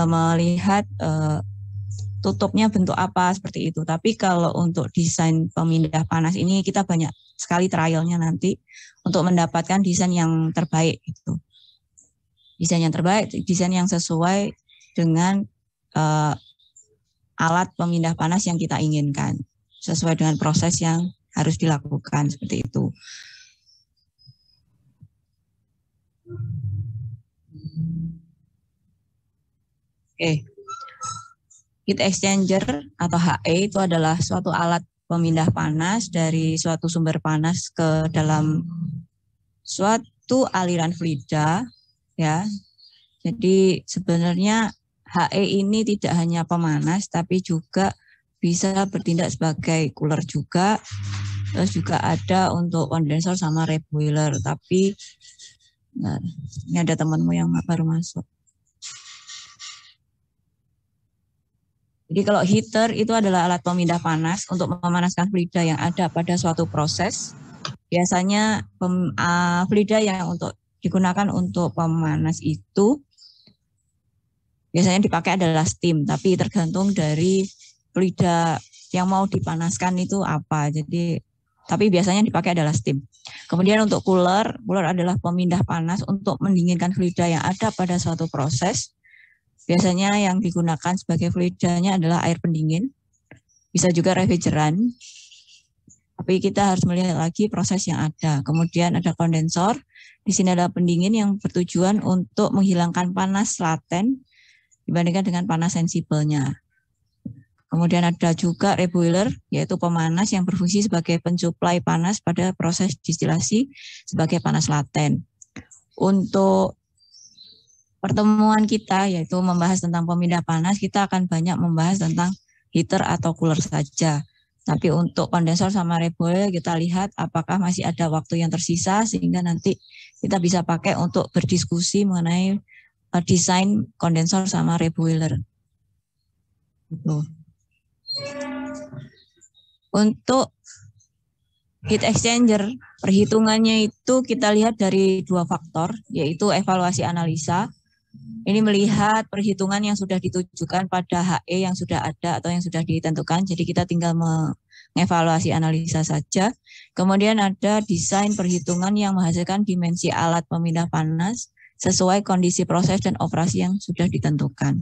melihat tutupnya bentuk apa seperti itu. Tapi kalau untuk desain pemindah panas ini kita banyak sekali trialnya nanti untuk mendapatkan desain yang terbaik itu. Desain yang terbaik, desain yang sesuai dengan alat pemindah panas yang kita inginkan, sesuai dengan proses yang harus dilakukan seperti itu. Oke. Heat exchanger atau HE itu adalah suatu alat pemindah panas dari suatu sumber panas ke dalam suatu aliran fluida, ya. Jadi sebenarnya HE ini tidak hanya pemanas tapi juga bisa bertindak sebagai cooler juga. Terus juga ada untuk kondensor sama reboiler. Tapi nah, ini ada temanmu yang baru masuk. Jadi kalau heater itu adalah alat pemindah panas untuk memanaskan fluida yang ada pada suatu proses. Biasanya fluida yang digunakan untuk pemanas itu biasanya dipakai adalah steam, tapi tergantung dari fluida yang mau dipanaskan itu apa. Jadi, tapi biasanya dipakai adalah steam. Kemudian untuk cooler adalah pemindah panas untuk mendinginkan fluida yang ada pada suatu proses. Biasanya yang digunakan sebagai fluidanya adalah air pendingin, bisa juga refrigeran. Tapi kita harus melihat lagi proses yang ada. Kemudian ada kondensor, di sini ada pendingin yang bertujuan untuk menghilangkan panas laten dibandingkan dengan panas sensibelnya. Kemudian ada juga reboiler, yaitu pemanas yang berfungsi sebagai pensuplai panas pada proses distilasi sebagai panas laten. Untuk pertemuan kita yaitu membahas tentang pemindah panas, kita akan banyak membahas tentang heater atau cooler saja. Tapi untuk kondensor sama reboiler kita lihat apakah masih ada waktu yang tersisa sehingga nanti kita bisa pakai untuk berdiskusi mengenai desain kondensor sama reboiler. Gitu. Untuk heat exchanger, perhitungannya itu kita lihat dari dua faktor, yaitu evaluasi analisa. Ini melihat perhitungan yang sudah ditujukan pada HE yang sudah ada atau yang sudah ditentukan. Jadi kita tinggal mengevaluasi analisa saja. Kemudian ada desain perhitungan yang menghasilkan dimensi alat pemindah panas sesuai kondisi proses dan operasi yang sudah ditentukan.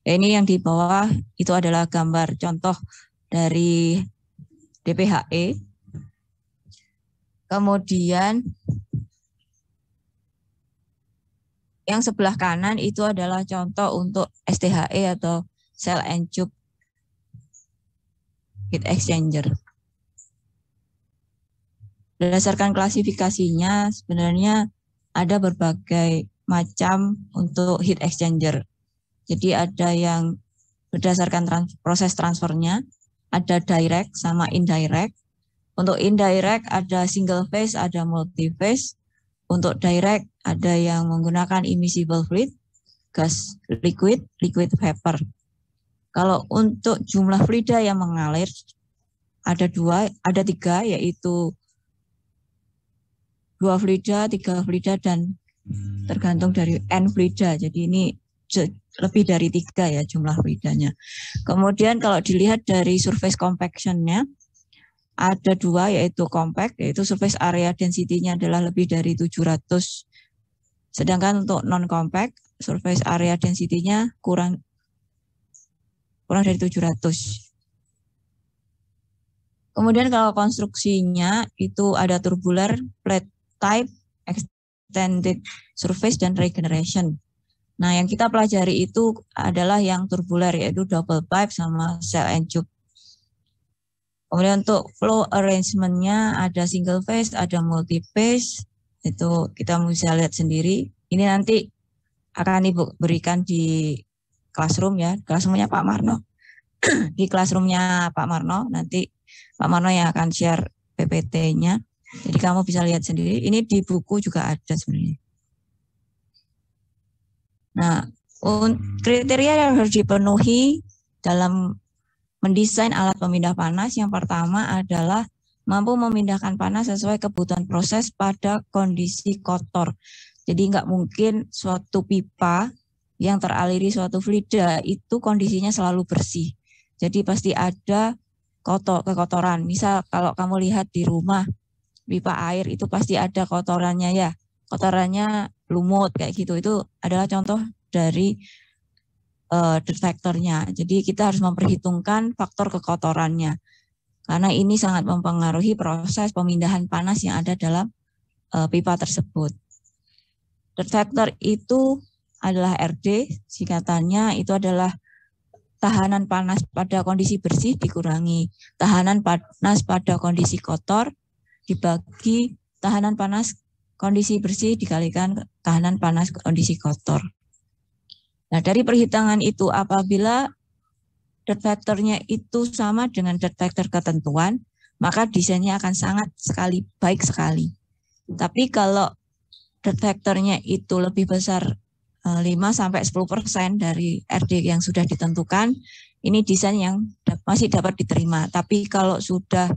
Ini yang di bawah itu adalah gambar contoh dari DPHE. Kemudian yang sebelah kanan itu adalah contoh untuk STHE atau Cell and Tube Heat Exchanger. Berdasarkan klasifikasinya sebenarnya ada berbagai macam untuk heat exchanger. Jadi ada yang berdasarkan proses transfernya, ada direct sama indirect. Untuk indirect ada single phase, ada multi phase. Untuk direct ada yang menggunakan immiscible fluid, gas liquid, liquid vapor. Kalau untuk jumlah fluida yang mengalir ada tiga, yaitu 2 fluida, 3 fluida, dan tergantung dari N fluida. Jadi ini lebih dari 3 ya jumlah fluidanya. Kemudian kalau dilihat dari surface compaction-nya, ada 2 yaitu compact, yaitu surface area density-nya adalah lebih dari 700. Sedangkan untuk non-compact, surface area density-nya kurang dari 700. Kemudian kalau konstruksinya itu ada tubular, flat type, extended surface, dan regeneration. Nah, yang kita pelajari itu adalah yang tubular, yaitu double pipe sama cell and tube. Kemudian untuk flow arrangement-nya ada single phase, ada multi phase. Itu kita bisa lihat sendiri. Ini nanti akan Ibu berikan di classroom ya, classroom-nya Pak Marno. Di classroom-nya Pak Marno, nanti Pak Marno yang akan share PPT-nya. Jadi kamu bisa lihat sendiri. Ini di buku juga ada sebenarnya. Nah, kriteria yang harus dipenuhi dalam mendesain alat pemindah panas yang pertama adalah mampu memindahkan panas sesuai kebutuhan proses pada kondisi kotor. Jadi nggak mungkin suatu pipa yang teraliri suatu fluida itu kondisinya selalu bersih. Jadi pasti ada kekotoran. Misal kalau kamu lihat di rumah, pipa air itu pasti ada kotorannya ya. Kotorannya lumut kayak gitu. Itu adalah contoh dari dirt factor-nya. Jadi kita harus memperhitungkan faktor kekotorannya. Karena ini sangat mempengaruhi proses pemindahan panas yang ada dalam pipa tersebut. Dirt factor itu adalah RD, singkatannya itu adalah tahanan panas pada kondisi bersih dikurangi tahanan panas pada kondisi kotor dibagi tahanan panas kondisi bersih dikalikan tahanan panas kondisi kotor. Nah, dari perhitungan itu apabila dirt factor-nya itu sama dengan dirt factor ketentuan, maka desainnya akan sangat baik sekali. Tapi kalau dirt factor-nya itu lebih besar 5-10% dari RD yang sudah ditentukan, ini desain yang masih dapat diterima. Tapi kalau sudah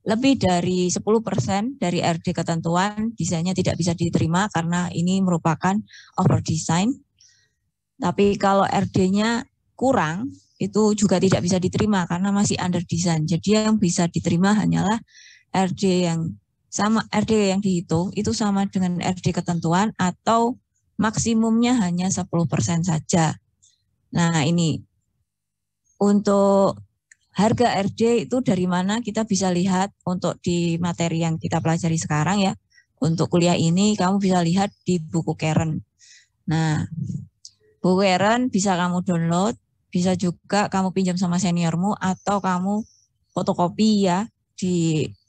lebih dari 10% dari RD ketentuan, desainnya tidak bisa diterima karena ini merupakan over design. Tapi kalau RD-nya kurang, itu juga tidak bisa diterima karena masih under design. Jadi yang bisa diterima hanyalah RD yang dihitung itu sama dengan RD ketentuan atau maksimumnya hanya 10% saja. Nah, ini untuk harga RD itu dari mana kita bisa lihat untuk di materi yang kita pelajari sekarang ya. Untuk kuliah ini kamu bisa lihat di buku Karen. Nah, buku Karen bisa kamu download, bisa juga kamu pinjam sama seniormu atau kamu fotokopi ya,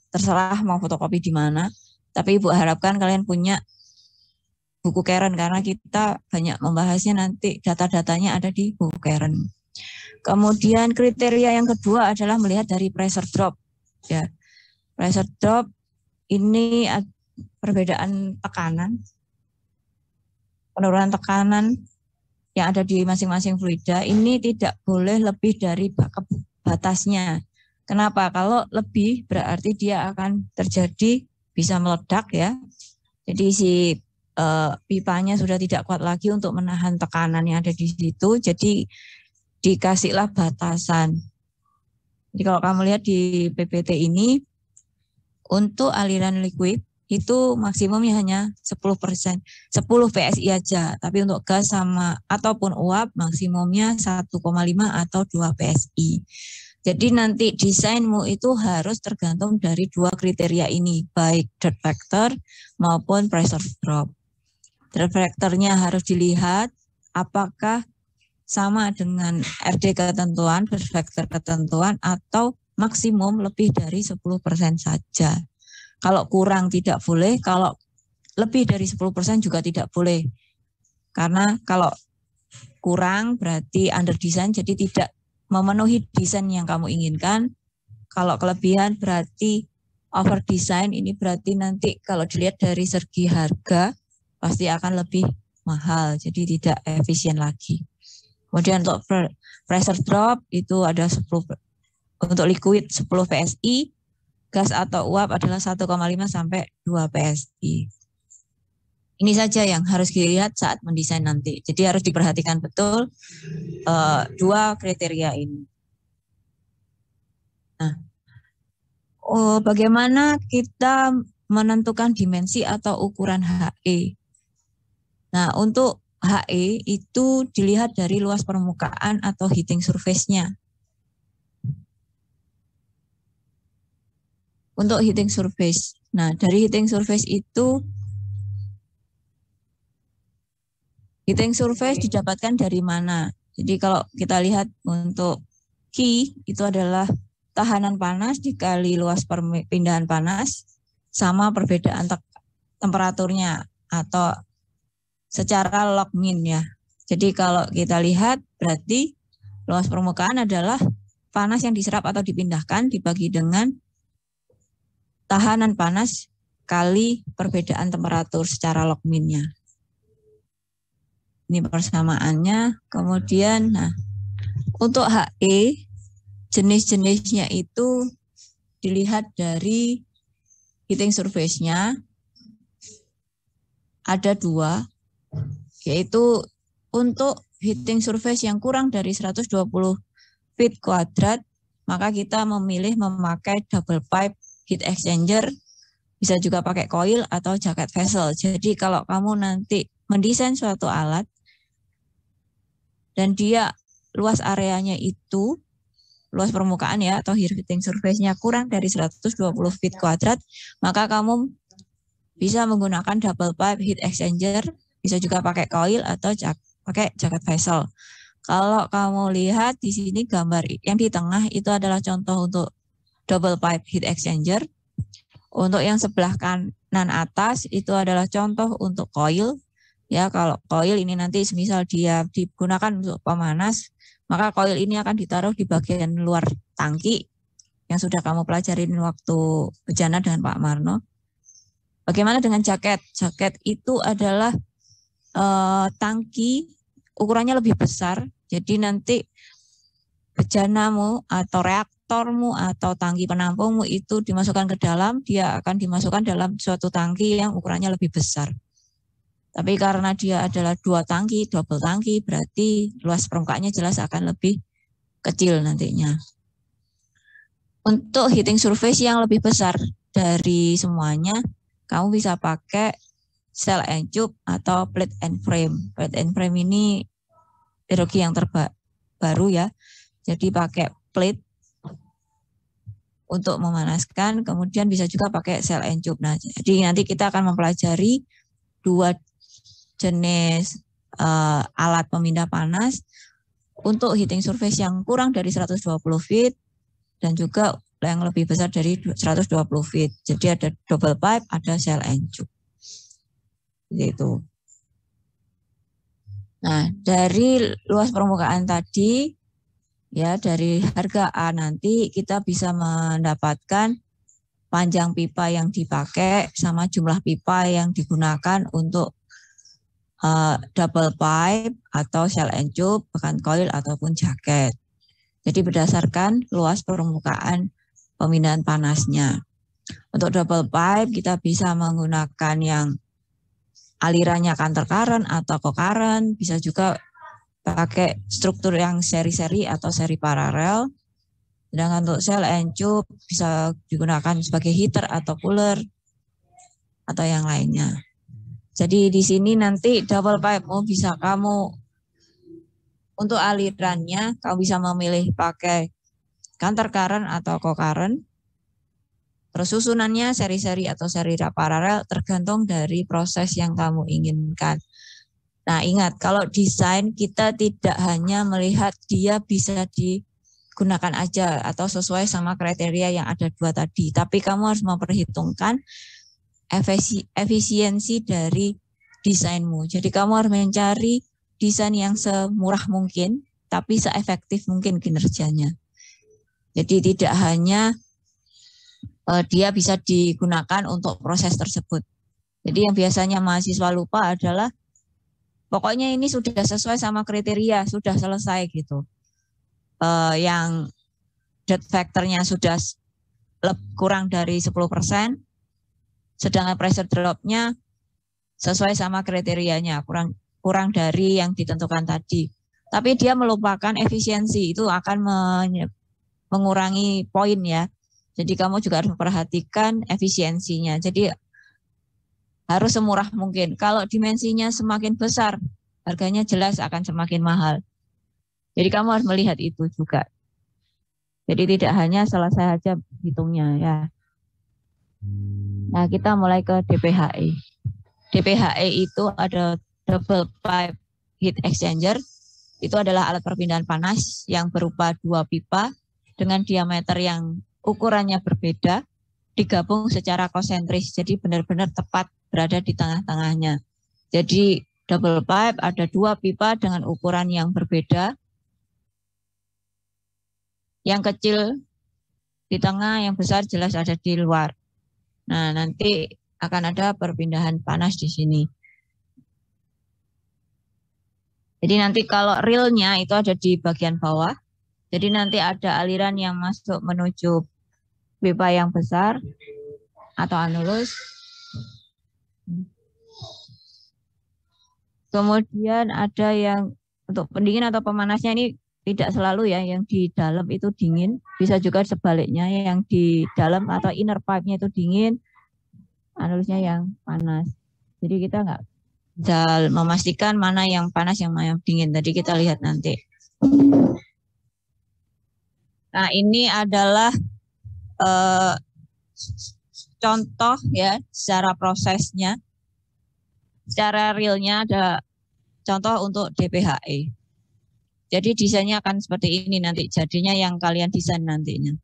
terserah mau fotokopi di mana. Tapi Ibu harapkan kalian punya buku Karen karena kita banyak membahasnya nanti data-datanya ada di buku Karen. Kemudian kriteria yang kedua adalah melihat dari pressure drop. Ya, pressure drop ini perbedaan tekanan, penurunan tekanan yang ada di masing-masing fluida ini tidak boleh lebih dari batasnya. Kenapa? Kalau lebih berarti dia akan terjadi bisa meledak ya. Jadi si pipanya sudah tidak kuat lagi untuk menahan tekanan yang ada di situ, jadi dikasihlah batasan. Jadi kalau kamu lihat di PPT ini, untuk aliran liquid itu maksimumnya hanya 10%, 10 PSI aja. Tapi untuk gas ataupun uap maksimumnya 1,5 atau 2 PSI. Jadi nanti desainmu itu harus tergantung dari dua kriteria ini, baik dirt factor maupun pressure drop. Dirt factor-nya harus dilihat apakah sama dengan RD ketentuan, dirt factor ketentuan, atau maksimum lebih dari 10% saja. Kalau kurang tidak boleh, kalau lebih dari 10% juga tidak boleh. Karena kalau kurang berarti under design, jadi tidak memenuhi desain yang kamu inginkan. Kalau kelebihan berarti over design, ini berarti nanti kalau dilihat dari segi harga, pasti akan lebih mahal, jadi tidak efisien lagi. Kemudian untuk pressure drop itu ada 10, untuk liquid 10 PSI, gas atau uap adalah 1,5 sampai 2 PSI. Ini saja yang harus dilihat saat mendesain nanti. Jadi harus diperhatikan betul dua kriteria ini. Nah, bagaimana kita menentukan dimensi atau ukuran HE? Nah, untuk HE itu dilihat dari luas permukaan atau heating surface-nya. Untuk heating surface. Nah, dari heating surface itu, heating surface didapatkan dari mana? Jadi kalau kita lihat untuk Q itu adalah tahanan panas dikali luas perpindahan panas sama perbedaan temperaturnya atau secara log min ya. Jadi kalau kita lihat berarti luas permukaan adalah panas yang diserap atau dipindahkan dibagi dengan tahanan panas kali perbedaan temperatur secara log min-nya. Ini persamaannya. Kemudian nah, untuk HE jenis-jenisnya itu dilihat dari heating surface-nya. Ada dua, yaitu untuk heating surface yang kurang dari 120 feet kuadrat, maka kita memilih memakai double pipe heat exchanger, bisa juga pakai coil atau jacket vessel. Jadi kalau kamu nanti mendesain suatu alat dan dia luas areanya itu, luas permukaan ya, atau heating surface-nya kurang dari 120 feet kuadrat, maka kamu bisa menggunakan double pipe heat exchanger, bisa juga pakai coil atau pakai jacket vessel. Kalau kamu lihat di sini gambar yang di tengah itu adalah contoh untuk double pipe heat exchanger. Untuk yang sebelah kanan atas itu adalah contoh untuk coil. Ya, kalau coil ini nanti semisal dia digunakan untuk pemanas, maka coil ini akan ditaruh di bagian luar tangki yang sudah kamu pelajarin waktu bejana dengan Pak Marno. Bagaimana dengan jaket? Jaket itu adalah tangki ukurannya lebih besar. Jadi nanti bejanamu atau reaktormu atau tangki penampungmu itu dimasukkan ke dalam, dia akan dimasukkan dalam suatu tangki yang ukurannya lebih besar. Tapi karena dia adalah dua tangki, double tangki, berarti luas permukaannya jelas akan lebih kecil nantinya. Untuk heating surface yang lebih besar dari semuanya, kamu bisa pakai cell and tube atau plate and frame. Plate and frame ini teknologi yang terbaru ya. Jadi pakai plate untuk memanaskan, kemudian bisa juga pakai cell and tube. Nah, jadi nanti kita akan mempelajari dua jenis alat pemindah panas untuk heating surface yang kurang dari 120 feet dan juga yang lebih besar dari 120 feet. Jadi ada double pipe, ada cell and tube. Gitu. Nah, dari luas permukaan tadi, ya dari harga A nanti kita bisa mendapatkan panjang pipa yang dipakai sama jumlah pipa yang digunakan untuk double pipe atau cell and tube, bahkan coil ataupun jaket. Jadi berdasarkan luas permukaan pemindahan panasnya. Untuk double pipe kita bisa menggunakan yang alirannya counter current atau co-current, bisa juga pakai struktur yang seri-seri atau seri paralel. Sedangkan untuk cell and tube bisa digunakan sebagai heater atau cooler atau yang lainnya. Jadi di sini nanti double pipe bisa kamu untuk alirannya kamu bisa memilih pakai counter current atau co-current. Terus susunannya seri-seri atau seri paralel tergantung dari proses yang kamu inginkan. Nah, ingat kalau desain kita tidak hanya melihat dia bisa digunakan aja atau sesuai sama kriteria yang ada dua tadi, tapi kamu harus memperhitungkan efisiensi dari desainmu. Jadi kamu harus mencari desain yang semurah mungkin, tapi seefektif mungkin kinerjanya. Jadi tidak hanya dia bisa digunakan untuk proses tersebut. Jadi yang biasanya mahasiswa lupa adalah pokoknya ini sudah sesuai sama kriteria, sudah selesai gitu. Yang dead factor-nya sudah kurang dari 10%, sedangkan pressure drop-nya sesuai sama kriterianya, kurang dari yang ditentukan tadi. Tapi dia melupakan efisiensi, itu akan mengurangi poin ya. Jadi kamu juga harus memperhatikan efisiensinya. Jadi harus semurah mungkin. Kalau dimensinya semakin besar, harganya jelas akan semakin mahal. Jadi kamu harus melihat itu juga. Jadi tidak hanya selesai saja hitungnya ya. Nah, kita mulai ke DPHE. DPHE itu ada double pipe heat exchanger. Itu adalah alat perpindahan panas yang berupa dua pipa dengan diameter yang ukurannya berbeda, digabung secara konsentris. Jadi benar-benar tepat berada di tengah-tengahnya. Jadi double pipe ada dua pipa dengan ukuran yang berbeda. Yang kecil di tengah, yang besar jelas ada di luar. Nah, nanti akan ada perpindahan panas di sini. Jadi nanti kalau reelnya itu ada di bagian bawah. Jadi nanti ada aliran yang masuk menuju pipa yang besar atau anulus. Kemudian ada yang untuk pendingin atau pemanasnya ini tidak selalu ya, yang di dalam itu dingin, bisa juga sebaliknya yang di dalam atau inner pipe-nya itu dingin, anulusnya yang panas. Jadi kita nggak bisa memastikan mana yang panas, yang mana yang dingin. Tadi kita lihat nanti. Nah, ini adalah contoh ya secara prosesnya. Secara realnya ada contoh untuk DPHE. Jadi desainnya akan seperti ini nanti, jadinya yang kalian desain nantinya.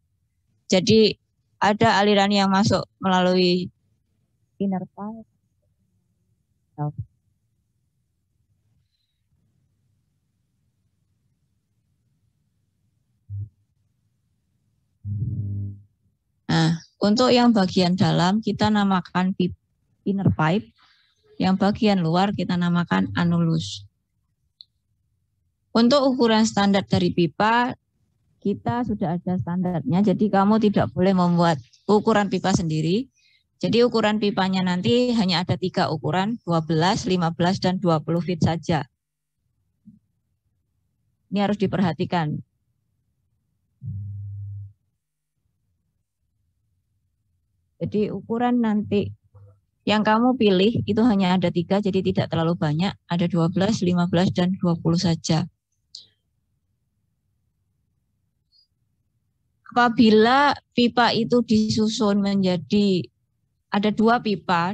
Jadi ada aliran yang masuk melalui inner pipe. Nah, untuk yang bagian dalam kita namakan inner pipe, yang bagian luar kita namakan anulus. Untuk ukuran standar dari pipa, kita sudah ada standarnya, jadi kamu tidak boleh membuat ukuran pipa sendiri. Jadi ukuran pipanya nanti hanya ada 3 ukuran, 12, 15, dan 20 feet saja. Ini harus diperhatikan. Jadi ukuran nanti yang kamu pilih itu hanya ada 3, jadi tidak terlalu banyak. Ada 12, 15, dan 20 saja. Apabila pipa itu disusun menjadi ada 2 pipa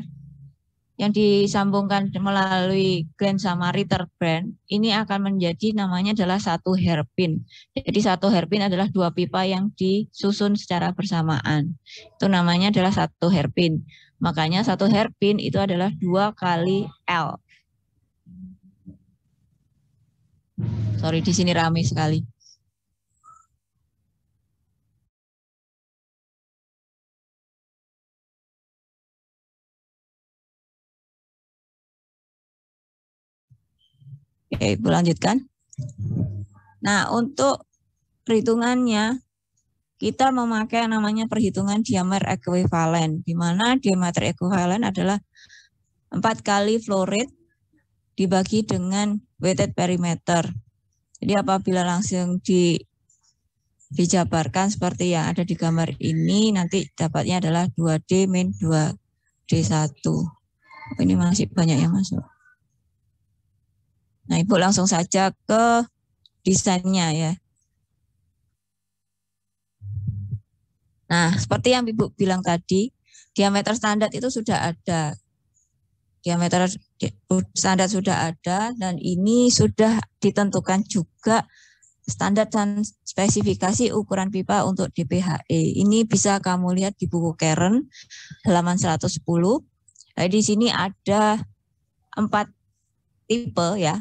yang disambungkan melalui gland sama return, ini akan menjadi namanya adalah 1 hairpin. Jadi 1 hairpin adalah 2 pipa yang disusun secara bersamaan. Itu namanya adalah 1 hairpin. Makanya 1 hairpin itu adalah 2 kali L. Sorry, di sini ramai sekali. Oke, Ibu lanjutkan. Nah, untuk perhitungannya, kita memakai namanya perhitungan diameter ekuivalen, di mana diameter ekuivalen adalah 4 kali flow rate dibagi dengan weighted perimeter. Jadi apabila langsung dijabarkan seperti yang ada di gambar ini, nanti dapatnya adalah 2D min 2D1. Ini masih banyak yang masuk. Nah, Ibu langsung saja ke desainnya ya. Nah, seperti yang Ibu bilang tadi, diameter standar itu sudah ada. Diameter standar sudah ada dan ini sudah ditentukan juga standar dan spesifikasi ukuran pipa untuk DPHE. Ini bisa kamu lihat di buku Karen halaman 110. Nah, di sini ada 4 tipe ya,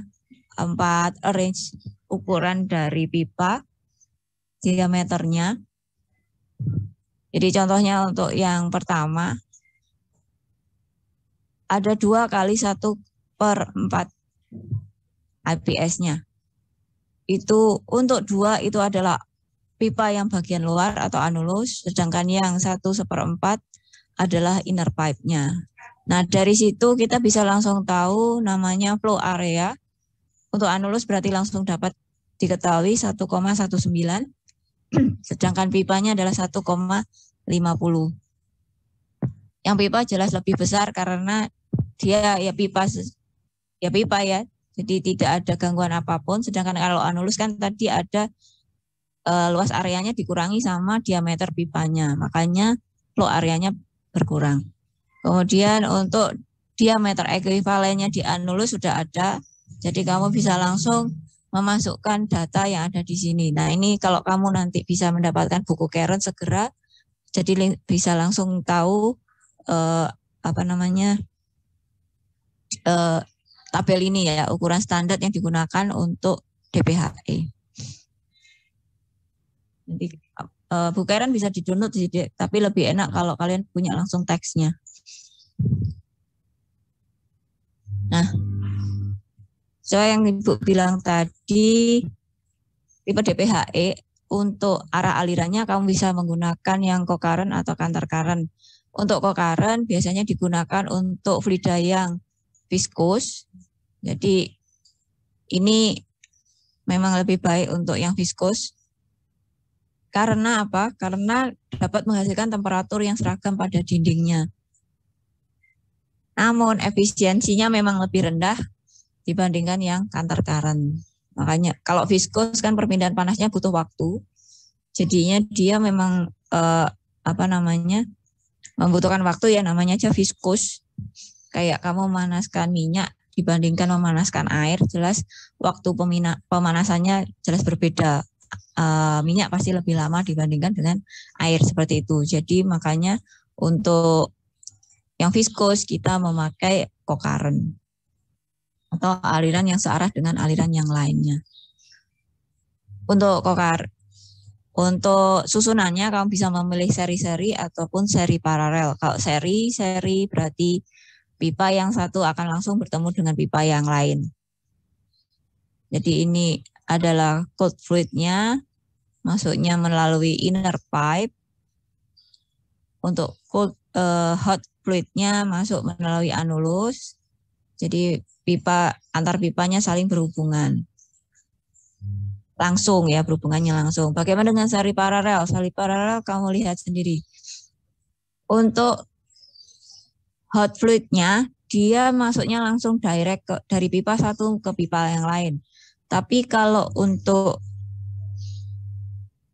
4 range ukuran dari pipa diameternya. Jadi contohnya untuk yang pertama ada 2 kali 1/4 IPS-nya. Itu untuk 2 itu adalah pipa yang bagian luar atau anulus, sedangkan yang 1/4 adalah inner pipe-nya. Nah, dari situ kita bisa langsung tahu namanya flow area. Untuk anulus berarti langsung dapat diketahui 1,19, sedangkan pipanya adalah 1,50. Yang pipa jelas lebih besar karena dia ya pipa ya, jadi tidak ada gangguan apapun. Sedangkan kalau anulus kan tadi ada luas areanya dikurangi sama diameter pipanya, makanya flow areanya berkurang. Kemudian untuk diameter ekuivalennya di anulus sudah ada, jadi kamu bisa langsung memasukkan data yang ada di sini. Nah, ini kalau kamu nanti bisa mendapatkan buku Karen segera, jadi bisa langsung tahu tabel ini ya, ukuran standar yang digunakan untuk DPHE. Nanti Bu Karen bisa di-download, tapi lebih enak kalau kalian punya langsung teksnya. Nah, yang Ibu bilang tadi, tipe DPHE untuk arah alirannya kamu bisa menggunakan yang co-current atau counter current. Untuk co-current biasanya digunakan untuk fluida yang viskus, Jadi ini memang lebih baik untuk yang viskus. Karena apa? Karena dapat menghasilkan temperatur yang seragam pada dindingnya. Namun efisiensinya memang lebih rendah dibandingkan yang counter current. Makanya kalau viskus kan perpindahan panasnya butuh waktu. Jadinya dia memang membutuhkan waktu ya, namanya aja viskus. Kayak kamu memanaskan minyak dibandingkan memanaskan air, jelas waktu pemanasannya jelas berbeda. Minyak pasti lebih lama dibandingkan dengan air seperti itu. Jadi makanya untuk yang viskus kita memakai co-current atau aliran yang searah dengan aliran yang lainnya. Untuk co-current, untuk susunannya kamu bisa memilih seri-seri ataupun seri paralel. Kalau seri berarti pipa yang satu akan langsung bertemu dengan pipa yang lain. Jadi ini adalah cold fluidnya, masuknya melalui inner pipe. Untuk hot fluidnya masuk melalui anulus. Jadi antar pipanya saling berhubungan. Langsung ya, berhubungannya langsung. Bagaimana dengan seri paralel? Seri paralel kamu lihat sendiri. Untuk hot fluidnya, dia masuknya langsung direct dari pipa satu ke pipa yang lain. Tapi kalau untuk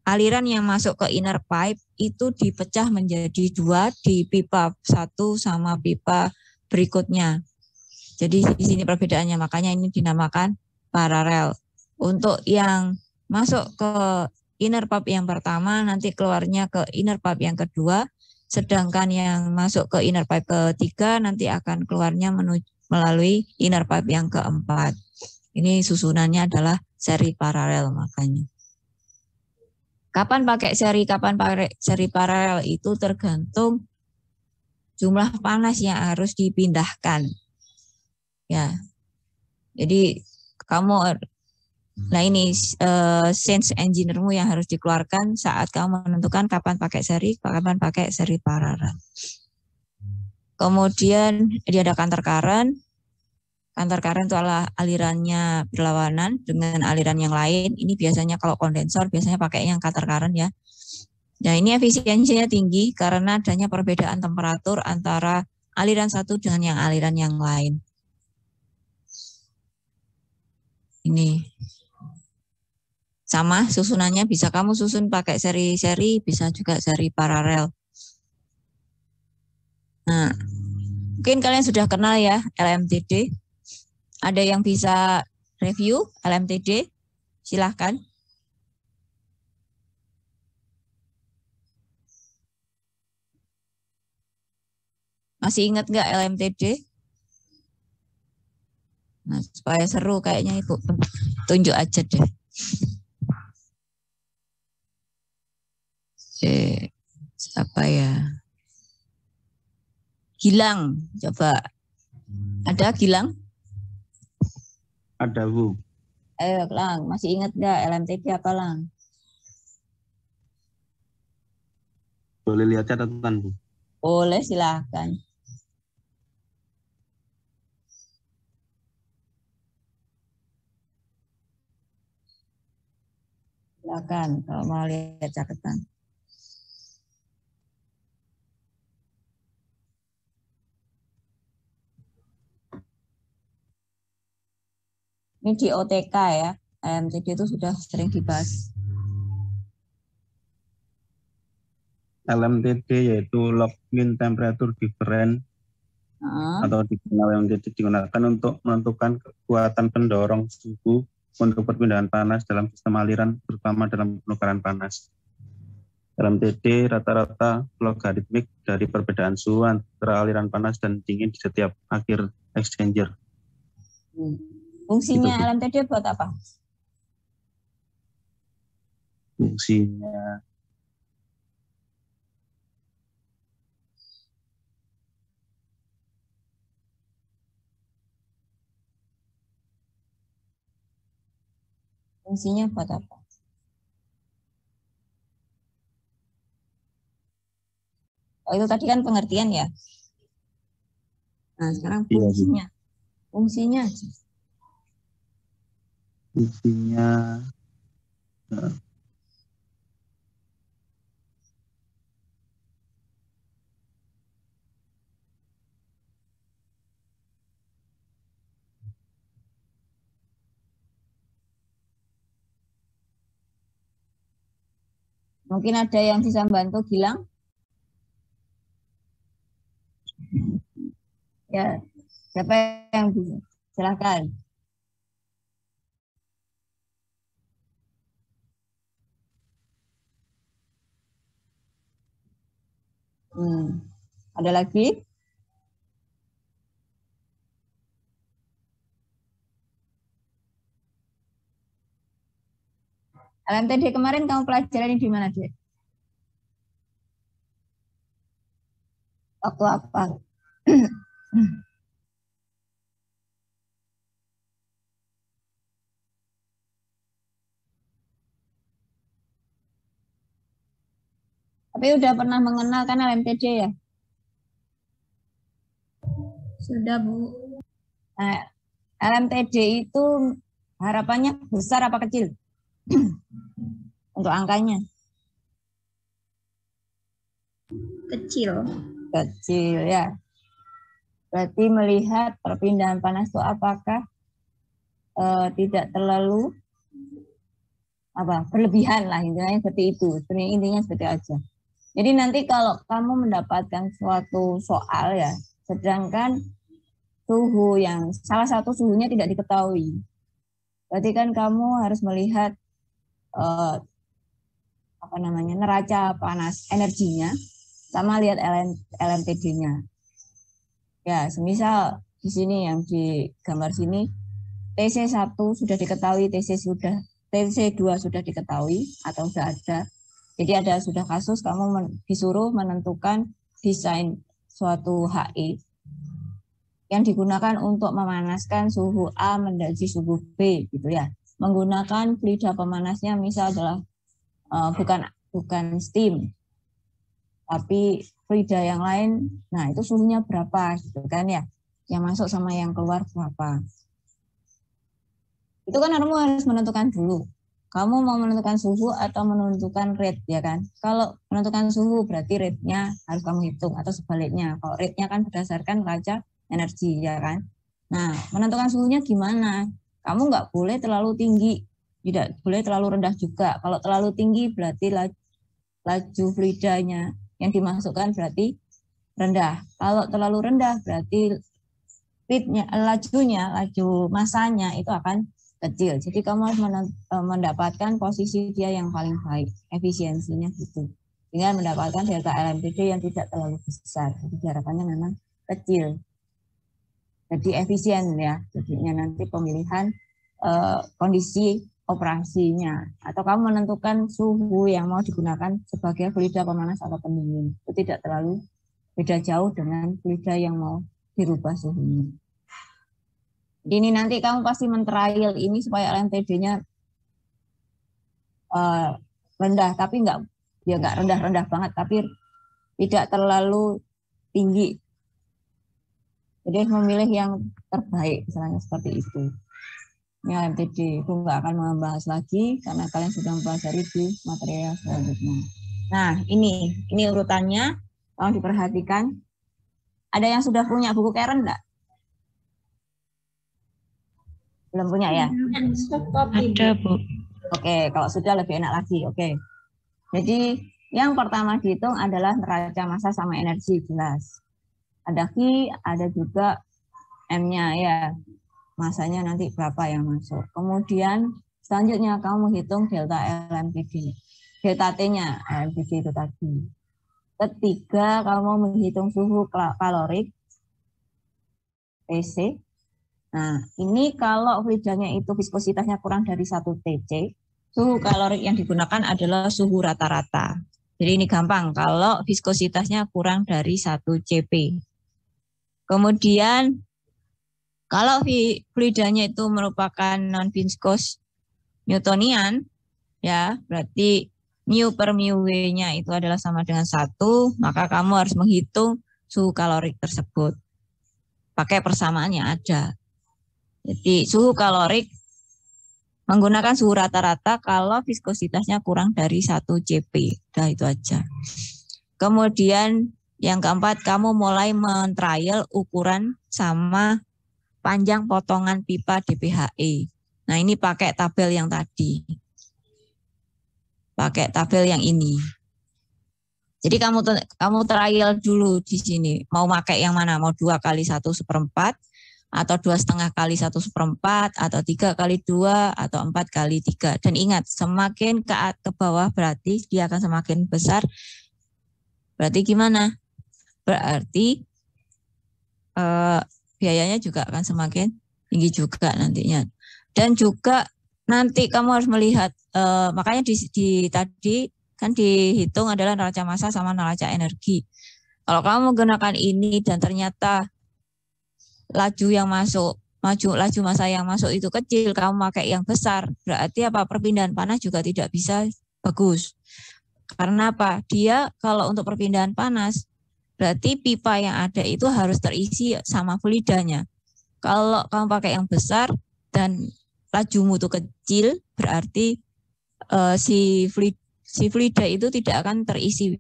aliran yang masuk ke inner pipe itu dipecah menjadi dua di pipa satu sama pipa berikutnya. Jadi di sini perbedaannya, makanya ini dinamakan paralel. Untuk yang masuk ke inner pipe yang pertama nanti keluarnya ke inner pipe yang kedua, sedangkan yang masuk ke inner pipe ketiga nanti akan keluarnya melalui inner pipe yang keempat. Ini susunannya adalah seri paralel makanya. Kapan pakai seri paralel itu tergantung jumlah panas yang harus dipindahkan. Ya. Jadi kamu ini sense engineer-mu yang harus dikeluarkan saat kamu menentukan kapan pakai seri paralel. Kemudian dia ada counter current. Counter current itu adalah alirannya berlawanan dengan aliran yang lain. Ini biasanya kalau kondensor biasanya pakai yang counter current ya. Nah ini efisiensinya tinggi karena adanya perbedaan temperatur antara aliran satu dengan aliran yang lain. Ini sama susunannya, bisa kamu susun pakai seri-seri, bisa juga seri paralel. Nah, mungkin kalian sudah kenal ya LMTD. Ada yang bisa review LMTD? Silahkan. Masih ingat nggak LMTD? Nah, supaya seru kayaknya Ibu, tunjuk aja deh. Apa ya? Gilang, coba. Ada Gilang? Ada Bu. Ayo Lang, masih ingat nggak LMTD apa Lang? Boleh lihat catatan Bu? Boleh, silahkan. Silakan kalau mau lihat catatan. Ini di OTK ya, LMTD itu sudah sering dibahas. LMTD yaitu log mean temperature difference atau LMTD digunakan untuk menentukan kekuatan pendorong suhu untuk perpindahan panas dalam sistem aliran, terutama dalam penukaran panas. LMTD rata-rata logaritmik dari perbedaan suhu antara aliran panas dan dingin di setiap akhir exchanger. Fungsinya gitu, LMTD buat apa? Fungsinya buat apa? Oh itu tadi kan pengertian ya. Nah sekarang fungsinya. Fungsinya isinya Mungkin ada yang bisa bantu Gilang? Ya, siapa yang bisa? Silahkan. Ada lagi? LMTD kemarin kamu pelajarin di mana, Dek? Waktu apa? Tapi udah pernah mengenal kan LMTD ya? Sudah, Bu. Nah, LMTD itu harapannya besar apa kecil? Untuk angkanya? Kecil. Kecil ya. Berarti melihat perpindahan panas itu apakah tidak terlalu berlebihan lah, intinya seperti itu. Sebenarnya intinya seperti aja. Jadi nanti kalau kamu mendapatkan suatu soal ya, sedangkan suhu yang salah satu suhunya tidak diketahui, berarti kan kamu harus melihat neraca panas energinya sama lihat LMTD-nya. Ya, semisal di sini yang di gambar sini TC1 sudah diketahui, TC2 sudah diketahui atau sudah ada. Jadi ada sudah kasus kamu disuruh menentukan desain suatu HE yang digunakan untuk memanaskan suhu A menjadi suhu B gitu ya. Menggunakan fluida pemanasnya misal adalah bukan steam tapi fluida yang lain. Nah, itu suhunya berapa gitu kan ya. Yang masuk sama yang keluar berapa. Itu kan kamu harus menentukan dulu. Kamu mau menentukan suhu atau menentukan rate ya kan? Kalau menentukan suhu berarti rate-nya harus kamu hitung atau sebaliknya. Kalau rate-nya kan berdasarkan neraca energi ya kan? Nah, menentukan suhunya gimana? Kamu nggak boleh terlalu tinggi, tidak boleh terlalu rendah juga. Kalau terlalu tinggi berarti laju fluidanya yang dimasukkan berarti rendah. Kalau terlalu rendah berarti laju masanya itu akan kecil. Jadi kamu harus mendapatkan posisi dia yang paling baik, efisiensinya gitu. Dengan mendapatkan delta LMTD yang tidak terlalu besar. Jadi harapannya memang kecil. Jadi efisien ya. Jadinya nanti pemilihan kondisi operasinya. Atau kamu menentukan suhu yang mau digunakan sebagai fluida pemanas atau pendingin. Itu tidak terlalu beda jauh dengan fluida yang mau dirubah suhunya. Ini nanti kamu pasti men-trial ini supaya LMTD-nya rendah, tapi nggak rendah-rendah banget, tapi tidak terlalu tinggi. Jadi memilih yang terbaik, misalnya seperti itu. Ini LMTD itu nggak akan membahas lagi karena kalian sudah mempelajari di material selanjutnya. Nah, ini urutannya, tolong diperhatikan. Ada yang sudah punya buku Karen nggak? Belum punya ya? Ada, Bu. Oke, kalau sudah lebih enak lagi. Oke. Jadi yang pertama dihitung adalah neraca massa sama energi, jelas. Ada Q, ada juga M-nya ya. Masanya nanti berapa yang masuk. Kemudian selanjutnya kamu menghitung delta LMTD. Delta T-nya LMTD itu tadi. Ketiga, kamu menghitung suhu kalorik TC. Nah, ini kalau fluidanya itu viskositasnya kurang dari 1 TC, suhu kalorik yang digunakan adalah suhu rata-rata. Jadi ini gampang kalau viskositasnya kurang dari 1 CP. Kemudian kalau fluidanya itu merupakan non-viskos Newtonian, ya berarti mu per mu W-nya itu adalah sama dengan 1, maka kamu harus menghitung suhu kalorik tersebut. Pakai persamaannya ada. Jadi suhu kalorik Menggunakan suhu rata-rata kalau viskositasnya kurang dari 1 cp. Nah, itu aja. Kemudian yang keempat, kamu mulai men-trial ukuran sama panjang potongan pipa DPHE. Nah, ini pakai tabel yang tadi. Pakai tabel yang ini. Jadi kamu trial dulu di sini. Mau pakai yang mana? Mau 2 kali 1/4 atau 2,5 kali 1/4 atau 3 kali 2 atau 4 kali 3. Dan ingat, semakin ke bawah berarti dia akan semakin besar. Berarti gimana? Berarti biayanya juga akan semakin tinggi juga nantinya. Dan juga nanti kamu harus melihat, makanya di tadi kan dihitung adalah neraca massa sama neraca energi. Kalau kamu menggunakan ini dan ternyata laju yang masuk, laju massa yang masuk itu kecil, kamu pakai yang besar, berarti apa? Perpindahan panas juga tidak bisa bagus. Karena apa? Dia kalau untuk perpindahan panas, berarti pipa yang ada itu harus terisi sama fluidanya. Kalau kamu pakai yang besar dan lajumu itu kecil, berarti si fluida itu tidak akan terisi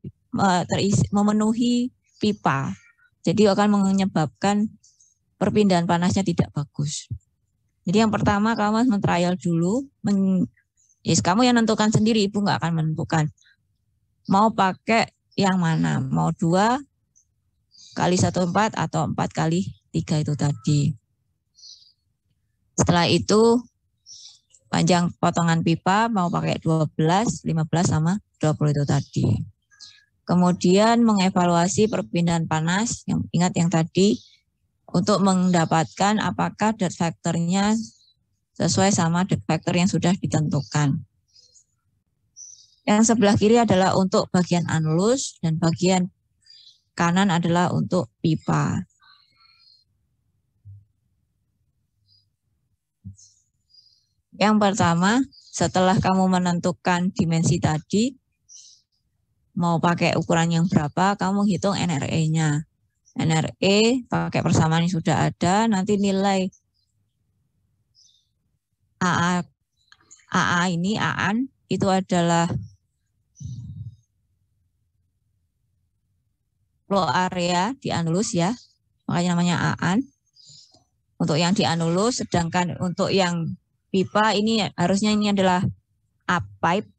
memenuhi pipa. Jadi akan menyebabkan perpindahan panasnya tidak bagus. Jadi yang pertama kamu harus men-trial dulu. Kamu yang menentukan sendiri, Ibu nggak akan menentukan. Mau pakai yang mana? Mau 2 kali 1/4 atau 4 kali 3 itu tadi. Setelah itu panjang potongan pipa mau pakai 12, 15 sama 20 itu tadi. Kemudian mengevaluasi perpindahan panas, ingat yang tadi, untuk mendapatkan apakah dead factor-nya sesuai sama dead factor yang sudah ditentukan. Yang sebelah kiri adalah untuk bagian anulus dan bagian kanan adalah untuk pipa. Yang pertama, setelah kamu menentukan dimensi tadi, mau pakai ukuran yang berapa, kamu hitung NRE-nya. NRE pakai persamaan yang sudah ada, nanti nilai AA ini, AAN, itu adalah flow area di anulus ya, makanya namanya AAN. Untuk yang di anulus, sedangkan untuk yang pipa ini harusnya ini adalah A pipe,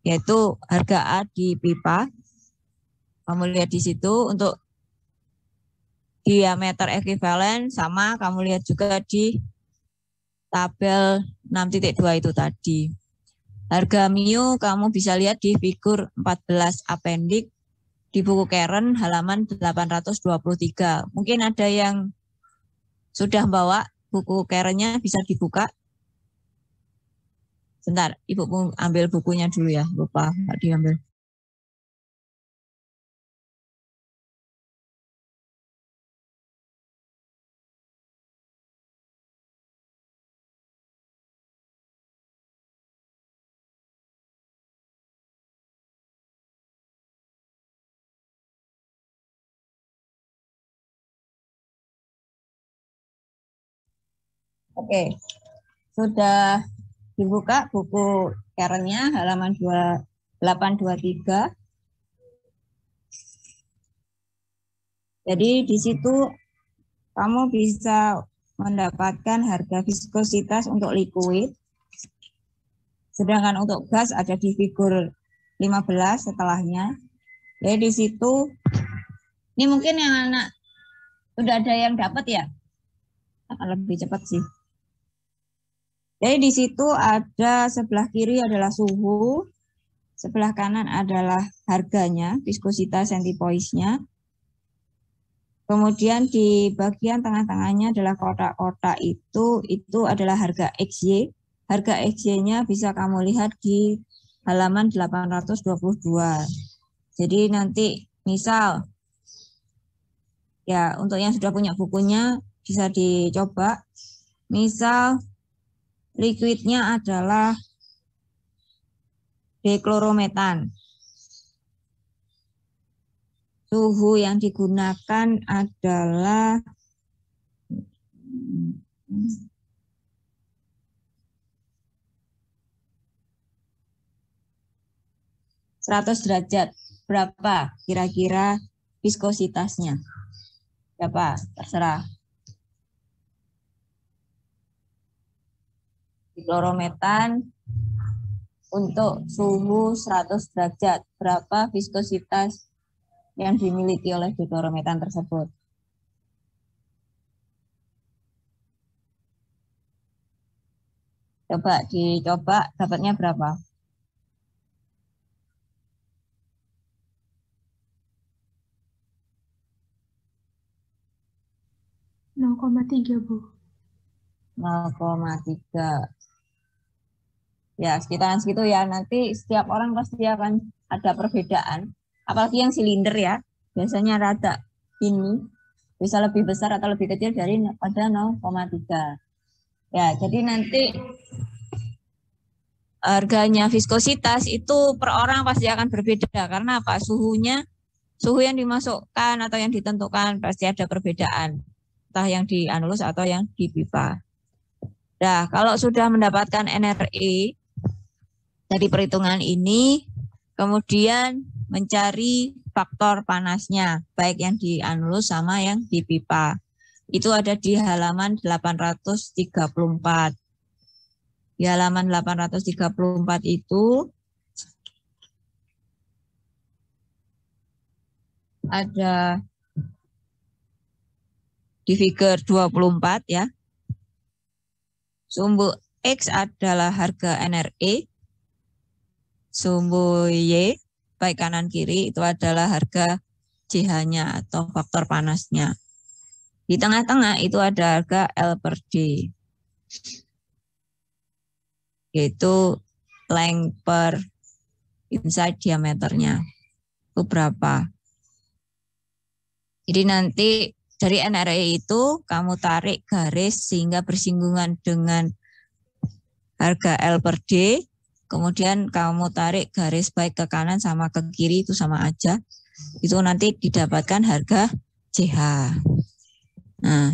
yaitu harga A di pipa. Kamu lihat di situ untuk diameter ekuivalen sama kamu lihat juga di tabel 6.2 itu tadi. Harga mu kamu bisa lihat di figur 14 appendix di buku Karen halaman 823. Mungkin ada yang sudah bawa buku Karen-nya, bisa dibuka. Sebentar, Ibu ambil bukunya dulu ya, lupa nggak diambil. Oke, sudah dibuka buku Karen-nya halaman 823. Jadi di situ kamu bisa mendapatkan harga viskositas untuk liquid. Sedangkan untuk gas ada di figur 15 setelahnya. Jadi di situ, ini mungkin yang anak sudah ada yang dapat ya, akan lebih cepat sih. Jadi di situ ada sebelah kiri adalah suhu, sebelah kanan adalah harganya, viskositas centipoise-nya. Kemudian di bagian tengah-tengahnya adalah kotak-kotak itu adalah harga XY. Harga XY-nya bisa kamu lihat di halaman 822. Jadi nanti misal, ya untuk yang sudah punya bukunya bisa dicoba. Misal liquidnya adalah diklorometan. Suhu yang digunakan adalah 100 derajat. Berapa kira-kira viskositasnya? Berapa? Terserah. Diklorometan untuk suhu 100 derajat. Berapa viskositas yang dimiliki oleh diklorometan tersebut? Coba dicoba dapatnya berapa? (0,3 Bu). 0,3. Ya, sekitaran segitu ya. Nanti setiap orang pasti akan ada perbedaan. Apalagi yang silinder ya. Biasanya rada ini bisa lebih besar atau lebih kecil dari pada 0,3. Ya, jadi nanti harganya viskositas itu per orang pasti akan berbeda. Karena apa? Suhu yang dimasukkan atau yang ditentukan pasti ada perbedaan. Entah yang di anulus atau yang di pipa. Nah, kalau sudah mendapatkan NRE dari perhitungan ini, kemudian mencari faktor panasnya, baik yang di anulus sama yang di pipa. Itu ada di halaman 834. Di halaman 834 itu ada di figure 24 ya. Sumbu X adalah harga NRE. Sumbu Y, baik kanan kiri, itu adalah harga CH-nya atau faktor panasnya. Di tengah-tengah itu ada harga L per D, yaitu length per inside diameternya. Itu berapa? Jadi nanti dari NRE itu kamu tarik garis sehingga bersinggungan dengan harga L per D. Kemudian kamu tarik garis baik ke kanan sama ke kiri itu sama aja. Itu nanti didapatkan harga CH. Nah,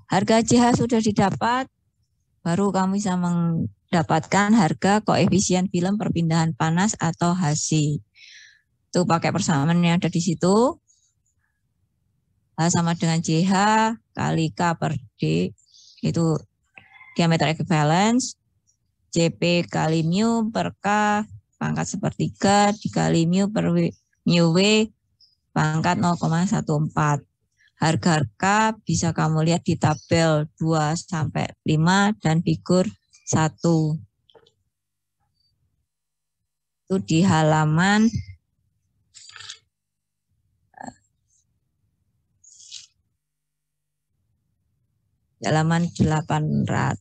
harga CH sudah didapat, baru kamu bisa mendapatkan harga koefisien film perpindahan panas atau HC. Itu pakai persamaan yang ada di situ. H sama dengan CH kali K per D, itu diameter equivalence. CP kali mu per K pangkat sepertiga dikali mu per mu W pangkat 0,14. Harga bisa kamu lihat di tabel 2-5 dan figur 1. Itu di halaman halaman 800.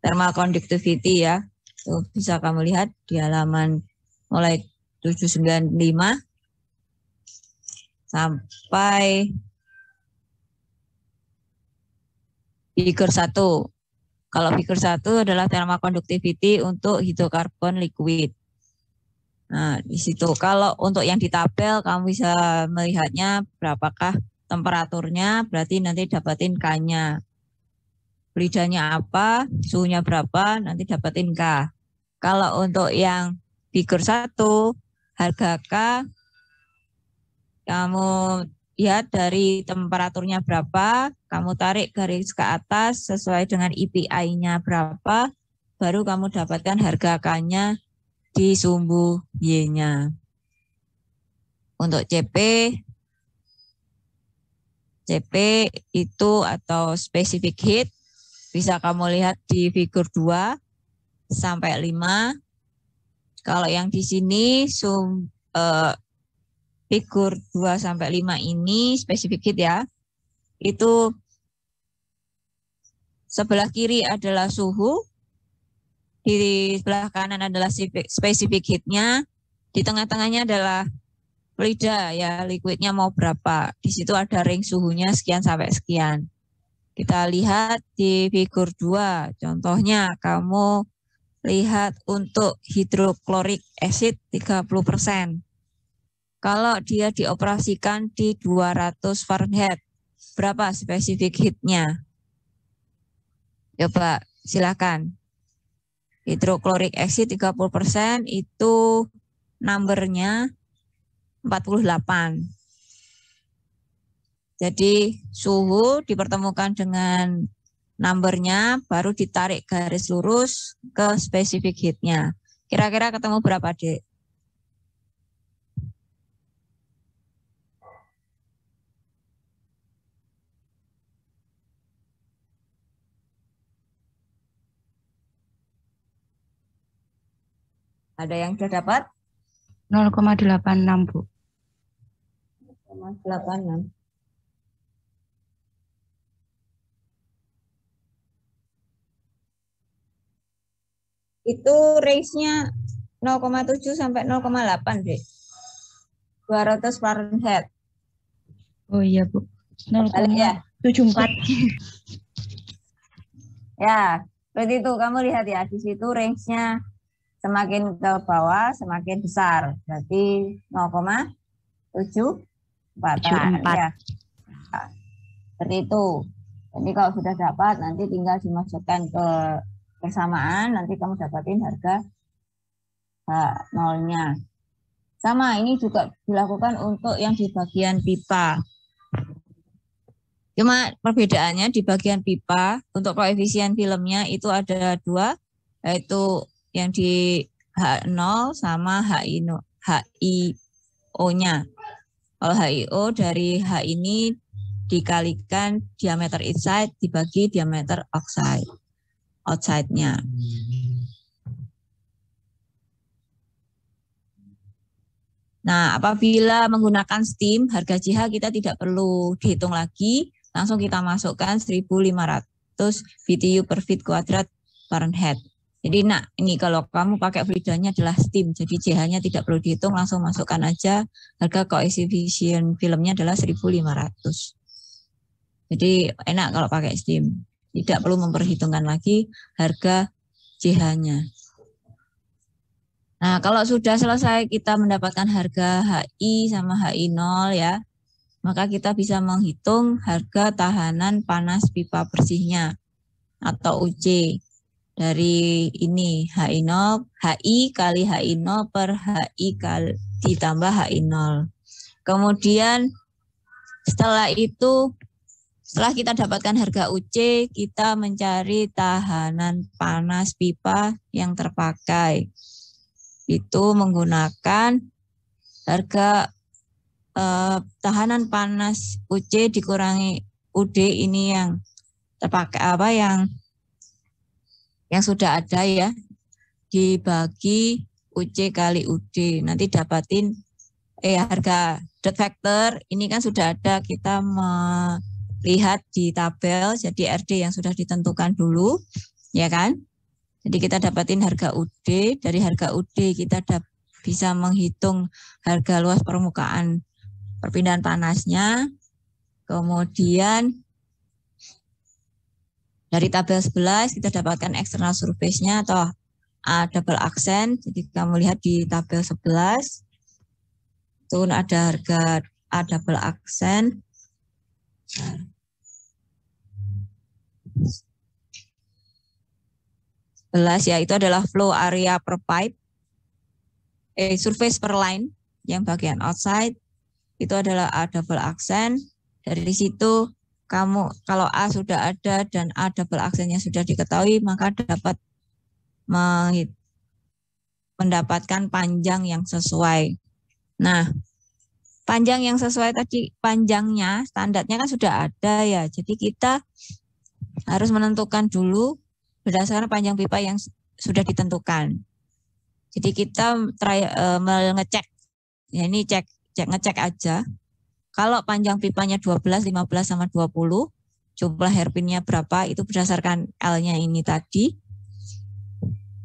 Thermal conductivity ya. Itu bisa kamu lihat di halaman mulai 795 sampai figure 1. Kalau figure 1 adalah thermal conductivity untuk hidrokarbon liquid. Nah, di situ kalau untuk yang di tabel kamu bisa melihatnya berapakah temperaturnya, berarti nanti dapatin K-nya. Pelidanya apa, suhunya berapa, nanti dapatin K. Kalau untuk yang figure 1, harga K, kamu lihat dari temperaturnya berapa, kamu tarik garis ke atas sesuai dengan EPI-nya berapa, baru kamu dapatkan harga K-nya di sumbu Y-nya. Untuk CP itu atau specific heat, bisa kamu lihat di figur 2 sampai 5. Kalau yang di sini figur 2 sampai 5 ini specific heat ya. Itu sebelah kiri adalah suhu, di sebelah kanan adalah specific heat-nya, di tengah-tengahnya adalah fluida ya, liquidnya mau berapa. Di situ ada ring suhunya sekian sampai sekian. Kita lihat di figur 2, contohnya kamu lihat untuk hidroklorik acid 30%. Kalau dia dioperasikan di 200 Fahrenheit, berapa spesifik heat-nya? Coba silakan. Hidroklorik acid 30% itu numbernya 48. Jadi suhu dipertemukan dengan numbernya, baru ditarik garis lurus ke specific heat-nya. Kira-kira ketemu berapa, Dek? Ada yang sudah dapat? 0,86, Bu. 0,86. Itu range-nya 0,7 sampai 0,8, Dek. 200 Fahrenheit. Oh iya, Bu. Balik ya? 0,74. Ya, seperti itu. Kamu lihat ya, di situ range-nya semakin ke bawah, semakin besar. Berarti 0,74. Ya. Seperti itu. Jadi kalau sudah dapat, nanti tinggal dimasukkan ke persamaan, nanti kamu dapatin harga H0-nya. Sama, ini juga dilakukan untuk yang di bagian pipa. Cuma perbedaannya di bagian pipa, untuk koefisien filmnya itu ada 2, yaitu yang di H0 sama HIO-nya. Kalau HIO dari H ini dikalikan diameter inside dibagi diameter outside-nya. Nah, apabila menggunakan steam, harga CH kita tidak perlu dihitung lagi, langsung kita masukkan 1500 BTU per feet kuadrat Fahrenheit. Jadi ini kalau kamu pakai fluidanya adalah steam, jadi CH-nya tidak perlu dihitung, langsung masukkan aja. Harga koefisien filmnya adalah 1500. Jadi enak kalau pakai steam, tidak perlu memperhitungkan lagi harga CH-nya. Nah, kalau sudah selesai kita mendapatkan harga HI sama HI0 ya, maka kita bisa menghitung harga tahanan panas pipa bersihnya atau UC. Dari ini HI0, HI kali HI0 per HI kali ditambah HI0. Kemudian setelah itu, setelah kita dapatkan harga UC, kita mencari tahanan panas pipa yang terpakai. Itu menggunakan harga tahanan panas UC dikurangi UD ini yang terpakai yang sudah ada ya, dibagi UC kali UD, nanti dapatin harga dot factor ini kan sudah ada, kita melihat di tabel, jadi RD yang sudah ditentukan dulu ya kan. Jadi kita dapatin harga UD, dari harga UD kita bisa menghitung harga luas permukaan perpindahan panasnya. Kemudian dari tabel 11 kita dapatkan external surface-nya atau A double accent. Jadi kamu lihat di tabel 11 itu ada harga A double accent. Ya, itu adalah flow area per pipe, surface per line yang bagian outside itu adalah A double accent. Dari situ kamu kalau A sudah ada dan A double accentnya sudah diketahui, maka dapat mendapatkan panjang yang sesuai. Nah, panjang yang sesuai tadi, panjangnya standarnya kan sudah ada ya, jadi kita harus menentukan dulu berdasarkan panjang pipa yang sudah ditentukan. Jadi kita mengecek, ya ini ngecek aja. Kalau panjang pipanya 12, 15, sama 20, jumlah hairpinnya berapa, itu berdasarkan L-nya ini tadi.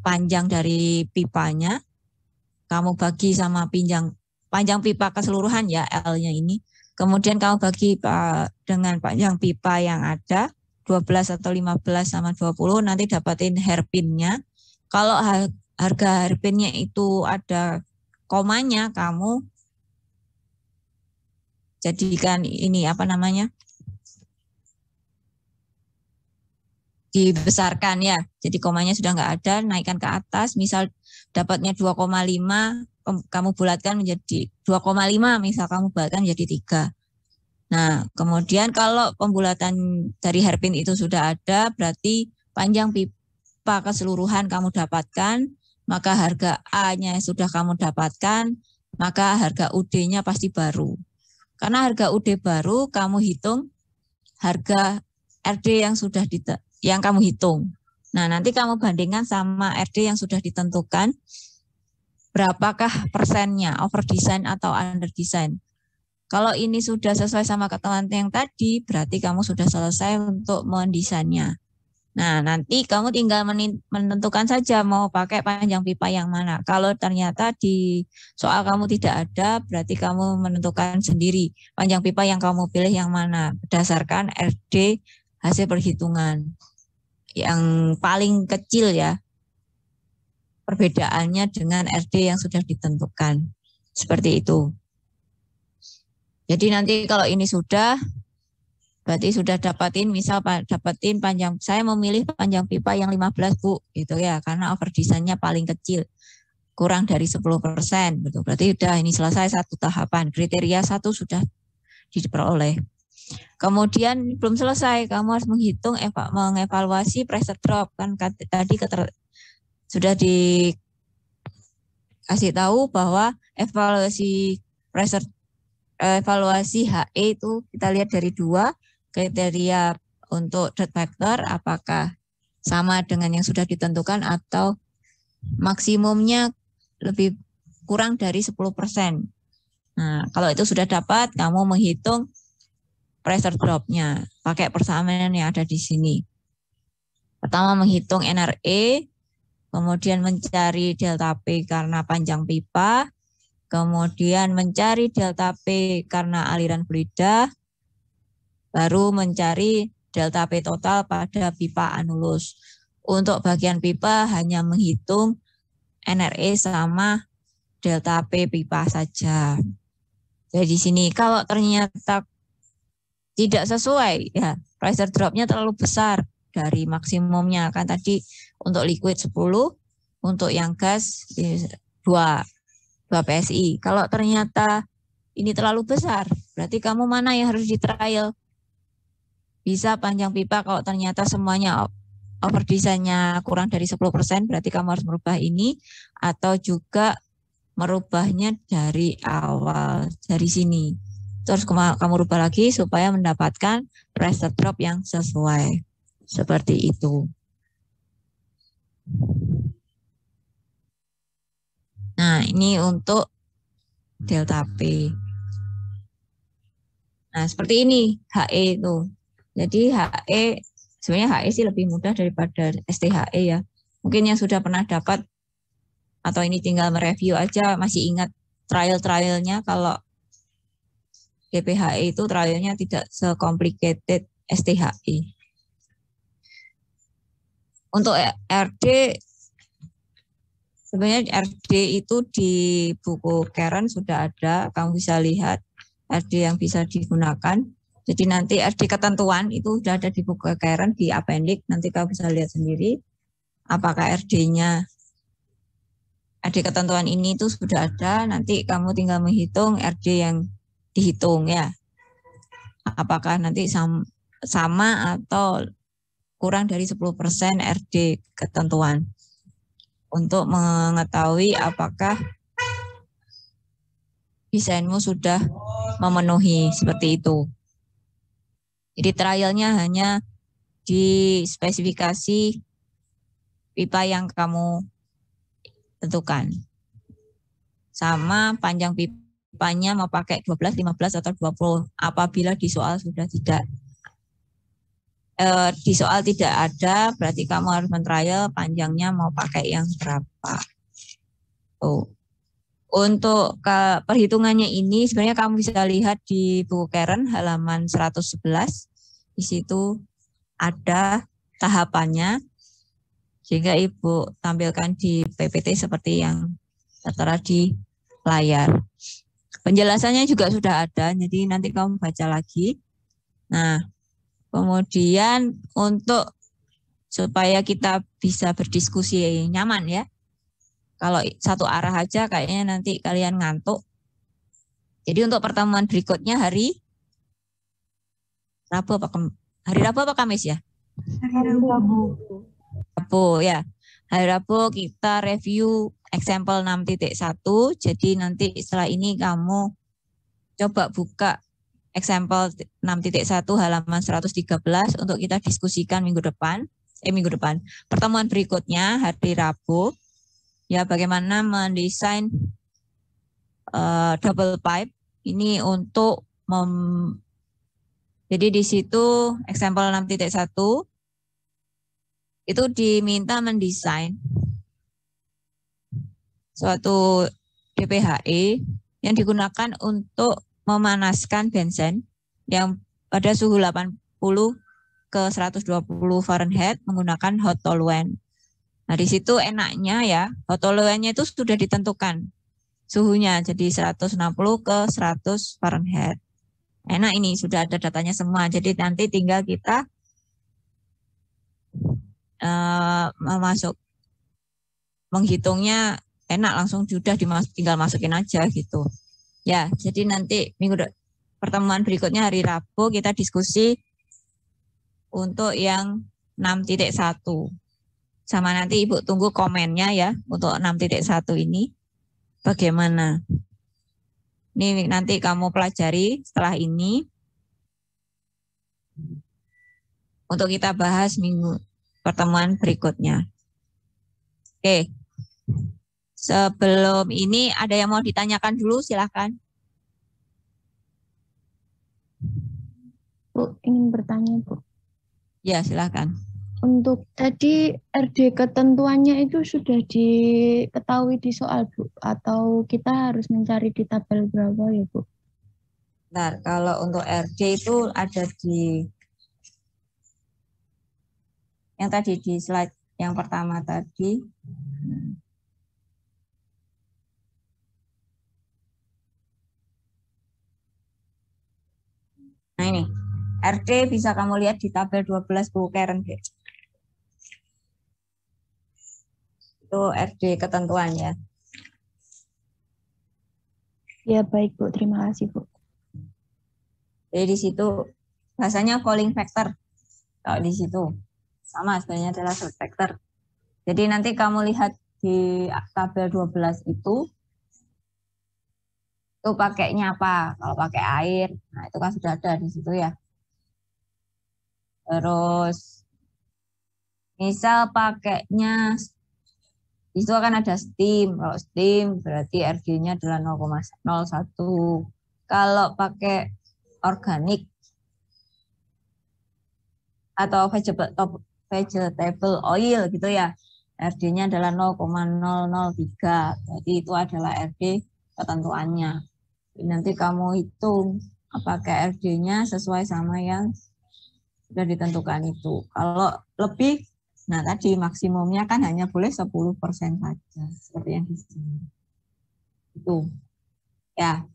Panjang dari pipanya, kamu bagi sama panjang pipa keseluruhan ya, L-nya ini. Kemudian kamu bagi dengan panjang pipa yang ada, 12 atau 15 sama 20, nanti dapatin hairpinnya. Kalau harga hairpinnya itu ada komanya, kamu jadikan ini dibesarkan ya. Jadi komanya sudah nggak ada, naikkan ke atas. Misal dapatnya 2,5, kamu bulatkan menjadi 2,5, misal kamu bulatkan menjadi 3. Nah, kemudian kalau pembulatan dari hairpin itu sudah ada, berarti panjang pipa keseluruhan kamu dapatkan, maka harga A-nya sudah kamu dapatkan, maka harga UD-nya pasti baru. Karena harga UD baru, kamu hitung harga RD yang kamu hitung. Nah, nanti kamu bandingkan sama RD yang sudah ditentukan, berapakah persennya, over design atau under design. Kalau ini sudah sesuai sama ketentuan yang tadi, berarti kamu sudah selesai untuk mendesainnya. Nah, nanti kamu tinggal menentukan saja mau pakai panjang pipa yang mana. Kalau ternyata di soal kamu tidak ada, berarti kamu menentukan sendiri panjang pipa yang kamu pilih yang mana, berdasarkan RD hasil perhitungan. Yang paling kecil ya, perbedaannya dengan RD yang sudah ditentukan. Seperti itu. Jadi nanti kalau ini sudah, berarti sudah dapatin, misal dapatin panjang, saya memilih panjang pipa yang 15 Bu, gitu ya, karena over design-nya paling kecil, kurang dari 10%, gitu. Berarti sudah ini selesai satu tahapan, kriteria 1 sudah diperoleh. Kemudian belum selesai, kamu harus menghitung, mengevaluasi pressure drop, kan tadi sudah dikasih tahu bahwa evaluasi HE itu kita lihat dari 2 kriteria untuk dead factor, apakah sama dengan yang sudah ditentukan atau maksimumnya lebih kurang dari 10%. Nah, kalau itu sudah dapat, kamu menghitung pressure drop-nya pakai persamaan yang ada di sini. Pertama menghitung NRE, kemudian mencari delta P karena panjang pipa, kemudian mencari delta P karena aliran fluida, baru mencari delta P total pada pipa anulus. Untuk bagian pipa hanya menghitung NRE sama delta P pipa saja. Jadi di sini kalau ternyata tidak sesuai, ya pressure drop-nya terlalu besar dari maksimumnya. Kan tadi untuk liquid 10, untuk yang gas 2 PSI. Kalau ternyata ini terlalu besar, berarti kamu mana yang harus di trial? Bisa panjang pipa kalau ternyata semuanya over design-nya kurang dari 10%, berarti kamu harus merubah ini, atau juga merubahnya dari awal, dari sini. Terus kamu rubah lagi supaya mendapatkan pressure drop yang sesuai. Seperti itu. Nah, ini untuk delta P. Nah, seperti ini HE itu. Jadi HE, sebenarnya HE sih lebih mudah daripada STHE ya. Mungkin yang sudah pernah dapat atau ini tinggal mereview aja, masih ingat trial-trialnya. Kalau GPHE itu trialnya tidak se-complicated STHE. Untuk RD, sebenarnya RD itu di buku Karen sudah ada, kamu bisa lihat RD yang bisa digunakan. Jadi nanti RD ketentuan itu sudah ada di buku Karen, di appendix, nanti kamu bisa lihat sendiri apakah RD-nya, RD ketentuan ini itu sudah ada, nanti kamu tinggal menghitung RD yang dihitung ya. Apakah nanti sama atau kurang dari 10% RD ketentuan. Untuk mengetahui apakah desainmu sudah memenuhi seperti itu. Jadi trialnya hanya di spesifikasi pipa yang kamu tentukan. Sama panjang pipanya mau pakai 12, 15 atau 20. Apabila di soal sudah tidak di soal tidak ada, berarti kamu harus men-trial panjangnya mau pakai yang berapa. Untuk perhitungannya ini sebenarnya kamu bisa lihat di buku Karen halaman 111. Di situ ada tahapannya, sehingga Ibu tampilkan di PPT seperti yang tertera di layar. Penjelasannya juga sudah ada, jadi nanti kamu baca lagi. Nah, kemudian untuk supaya kita bisa berdiskusi nyaman ya. Kalau satu arah aja kayaknya nanti kalian ngantuk. Jadi untuk pertemuan berikutnya hari Rabu apa Kamis ya? Hari Rabu. Rabu ya. Hari Rabu kita review example 6.1. Jadi nanti setelah ini kamu coba buka example 6.1 halaman 113 untuk kita diskusikan minggu depan. Pertemuan berikutnya hari Rabu. Ya, bagaimana mendesain double pipe ini untuk jadi di situ example 6.1 itu diminta mendesain suatu DPHE yang digunakan untuk memanaskan benzen yang pada suhu 80 ke 120 Fahrenheit menggunakan hot toluene. Nah, di situ enaknya ya, hot toluene-nya itu sudah ditentukan suhunya jadi 160 ke 100 Fahrenheit. Enak ini sudah ada datanya semua. Jadi nanti tinggal kita menghitungnya enak langsung sudah tinggal masukin aja gitu. Ya, jadi nanti pertemuan berikutnya hari Rabu kita diskusi untuk yang 6.1. Sama nanti Ibu tunggu komennya ya untuk 6.1 ini bagaimana. Ini nanti kamu pelajari setelah ini untuk kita bahas pertemuan berikutnya. Oke. Sebelum ini ada yang mau ditanyakan dulu, silahkan. Bu, ingin bertanya, Bu. Ya, silahkan. Untuk tadi RD ketentuannya itu sudah diketahui di soal, Bu? Atau kita harus mencari di tabel berapa ya, Bu? Bentar, kalau untuk RD itu ada di yang tadi di slide yang pertama tadi. Nah ini, RD bisa kamu lihat di tabel 12 Bu Karen. Itu RD ketentuannya. Ya baik Bu, terima kasih Bu. Jadi di situ bahasanya calling factor. Kalau di situ sama sebenarnya adalah short factor. Jadi nanti kamu lihat di tabel 12 itu pakainya apa? Kalau pakai air, nah itu kan sudah ada di situ ya. Terus misal pakainya di situ akan ada steam. Kalau steam berarti RG-nya adalah 0,01. Kalau pakai organik atau vegetable oil gitu ya, RD-nya adalah 0,003. Jadi itu adalah RD ketentuannya. Nanti kamu hitung apakah RD-nya sesuai sama yang sudah ditentukan itu. Kalau lebih, nah tadi maksimumnya kan hanya boleh 10% saja, seperti yang di sini. Itu. Ya.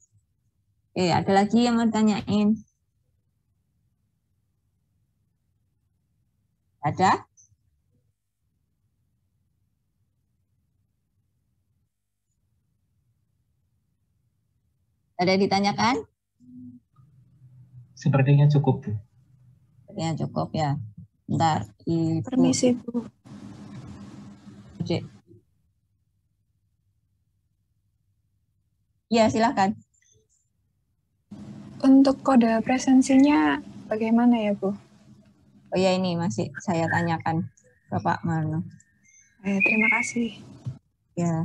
Oke, ada lagi yang mau tanyain? Ada? Ada yang ditanyakan? Sepertinya cukup, Bu. Sepertinya cukup ya. Bentar, Ibu. Permisi, Bu. Iya, silakan. Untuk kode presensinya bagaimana ya, Bu? Oh ya, ini masih saya tanyakan ke Pak Marno. Terima kasih. Ya.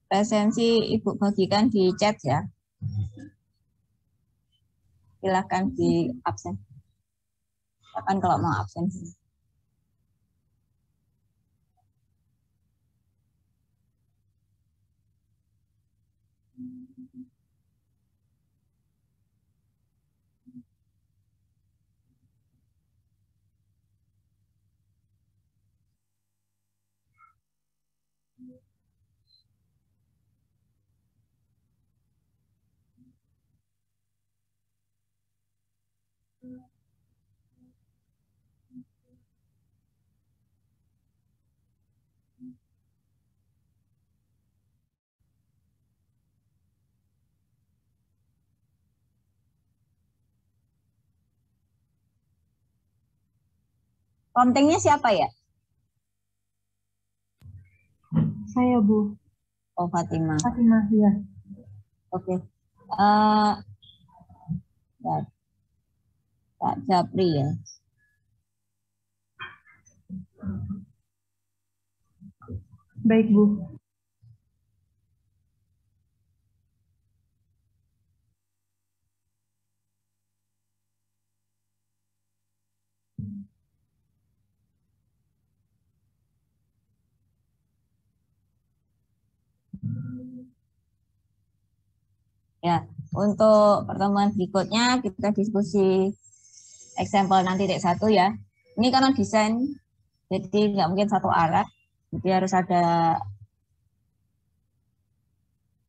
Presensi Ibu bagikan di chat ya. Silakan di absen. Silakan kalau mau absen. Kontennya siapa ya? Saya, Bu. Oh, Fatimah. Fatimah, ya. Oke. Pak Japri ya. Baik, Bu. Ya, untuk pertemuan berikutnya kita diskusi example nanti titik 1 ya. Ini karena desain, jadi nggak mungkin satu arah. Jadi harus ada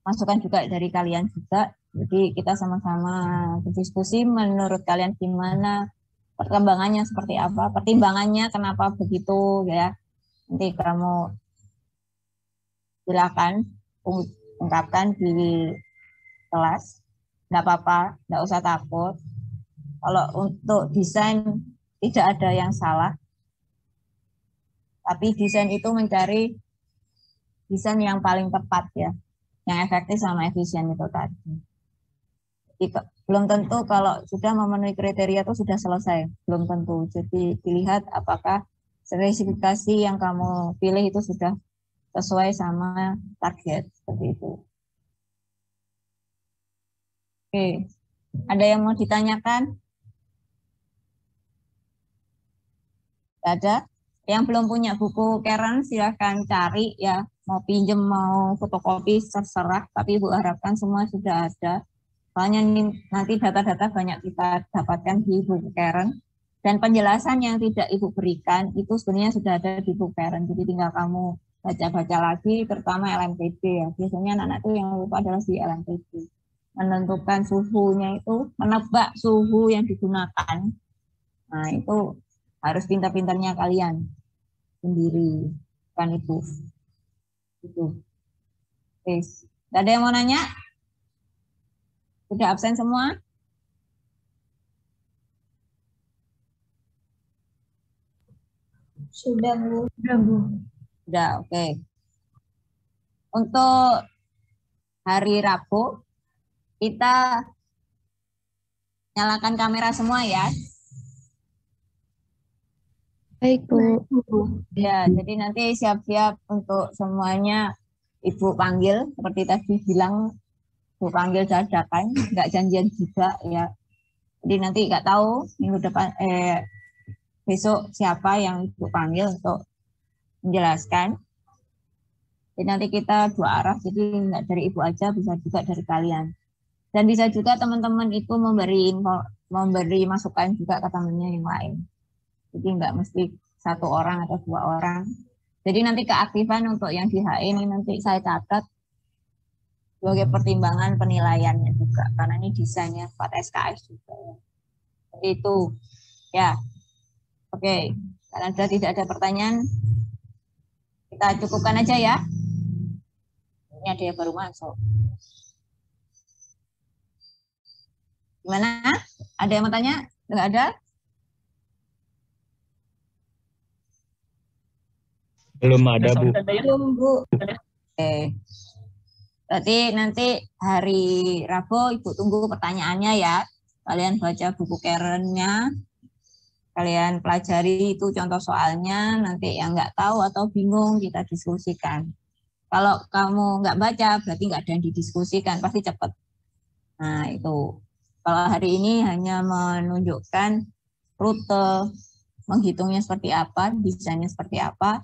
masukan juga dari kalian juga. Jadi kita sama-sama berdiskusi menurut kalian gimana, perkembangannya seperti apa, pertimbangannya kenapa begitu ya. Nanti kamu silakan ungkapkan di kelas, nggak apa-apa, nggak usah takut. Kalau untuk desain tidak ada yang salah, tapi desain itu mencari desain yang paling tepat ya, yang efektif sama efisien itu tadi. Jadi, belum tentu kalau sudah memenuhi kriteria itu sudah selesai, belum tentu. Jadi dilihat apakah spesifikasi yang kamu pilih itu sudah sesuai sama target seperti itu. Oke, ada yang mau ditanyakan? Ada? Yang belum punya buku Karen silahkan cari ya, mau pinjem mau fotokopi terserah, tapi Ibu harapkan semua sudah ada. Soalnya nanti data-data banyak kita dapatkan di buku Karen, dan penjelasan yang tidak Ibu berikan itu sebenarnya sudah ada di buku Karen, jadi tinggal kamu baca-baca lagi, terutama LMTB ya. Biasanya anak-anak itu yang lupa adalah di LMTB. Menentukan suhunya itu, menebak suhu yang digunakan. Nah, itu harus pintar-pintarnya kalian sendiri, kan itu. Itu. Oke. Ada yang mau nanya? Sudah absen semua? Sudah, Bu. Sudah, Bu. Sudah, oke. Untuk hari Rabu, kita nyalakan kamera semua ya. Baik, Bu. Ya, jadi nanti siap-siap untuk semuanya Ibu panggil, seperti tadi bilang, Ibu panggil dadakan, nggak janjian juga ya. Jadi nanti nggak tahu minggu depan, besok siapa yang Ibu panggil untuk menjelaskan. Jadi nanti kita dua arah, jadi nggak dari Ibu aja, bisa juga dari kalian. Dan bisa juga teman-teman itu memberi masukan juga ke temannya yang lain. Jadi nggak mesti satu orang atau dua orang. Jadi nanti keaktifan untuk yang di HE ini nanti saya catat sebagai pertimbangan penilaiannya juga, karena ini desainnya 4 SKS juga ya. Seperti itu ya. Oke, karena sudah tidak ada pertanyaan, kita cukupkan aja ya. Ini ada yang baru masuk. Gimana? Ada yang mau tanya? Enggak ada? Belum ada, Bu. Belum, Bu. Oke. Berarti nanti hari Rabu Ibu tunggu pertanyaannya ya. Kalian baca buku Karen-nya, kalian pelajari itu contoh soalnya, nanti yang nggak tahu atau bingung kita diskusikan. Kalau kamu nggak baca, berarti nggak ada yang didiskusikan, pasti cepat. Nah, itu. Kalau hari ini hanya menunjukkan rute, menghitungnya seperti apa, desainnya seperti apa,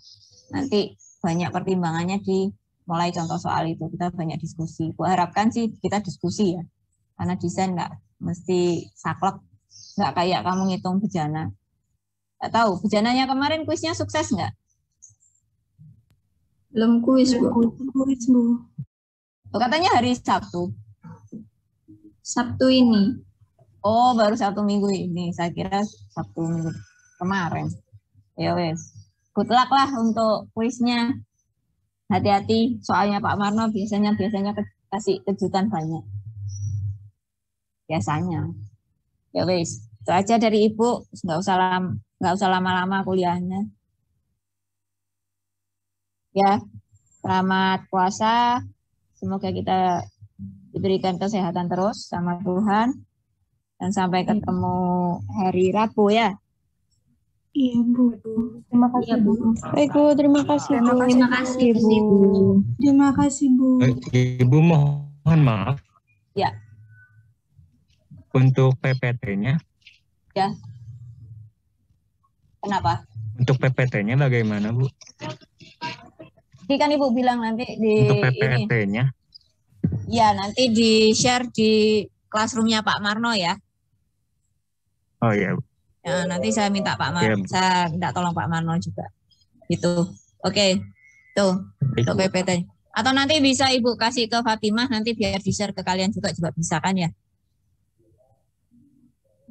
nanti banyak pertimbangannya di mulai contoh soal itu. Kita banyak diskusi. Aku harapkan sih kita diskusi ya, karena desain nggak mesti saklek, nggak kayak kamu ngitung bejana. Nggak tahu, bejananya kemarin kuisnya sukses nggak? Belum kuis, Bu. Kuis, Bu. Oh, katanya hari Sabtu. Sabtu ini. Oh, baru Sabtu minggu ini. Saya kira Sabtu minggu kemarin. Ya wes. Good luck lah untuk kuisnya. Hati-hati, soalnya Pak Marno biasanya kasih kejutan banyak. Biasanya. Ya wes. Itu aja dari Ibu. Nggak usah lama-lama kuliahnya. Ya, selamat puasa. Semoga kita diberikan kesehatan terus sama Tuhan. Dan sampai ketemu hari Rabu ya. Iya, Bu. Terima kasih, Bu. Baik, Bu. Terima kasih, Bu. Terima kasih, Bu. Terima kasih, Bu. Ibu mohon maaf. Ya. Untuk PPT-nya. Ya. Kenapa? Untuk PPT-nya bagaimana, Bu? Ini kan Ibu bilang nanti di Untuk ini. PPT-nya. Ya, nanti di-share di classroom-nya Pak Marno ya. Oh iya, Bu. Ya, nanti saya minta Pak Marno, Ya, saya minta tolong Pak Marno juga. Gitu. Oke. Tuh, untuk PPT. Atau nanti bisa Ibu kasih ke Fatimah, nanti biar di-share ke kalian juga bisa kan ya?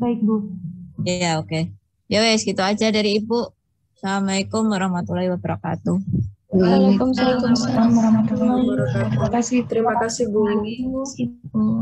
Baik, Bu. Ya, oke. Ya wes, gitu aja dari Ibu. Assalamualaikum warahmatullahi wabarakatuh. Waalaikumsalam warahmatullahi wabarakatuh. Terima kasih Bu. Terima kasih, Bu.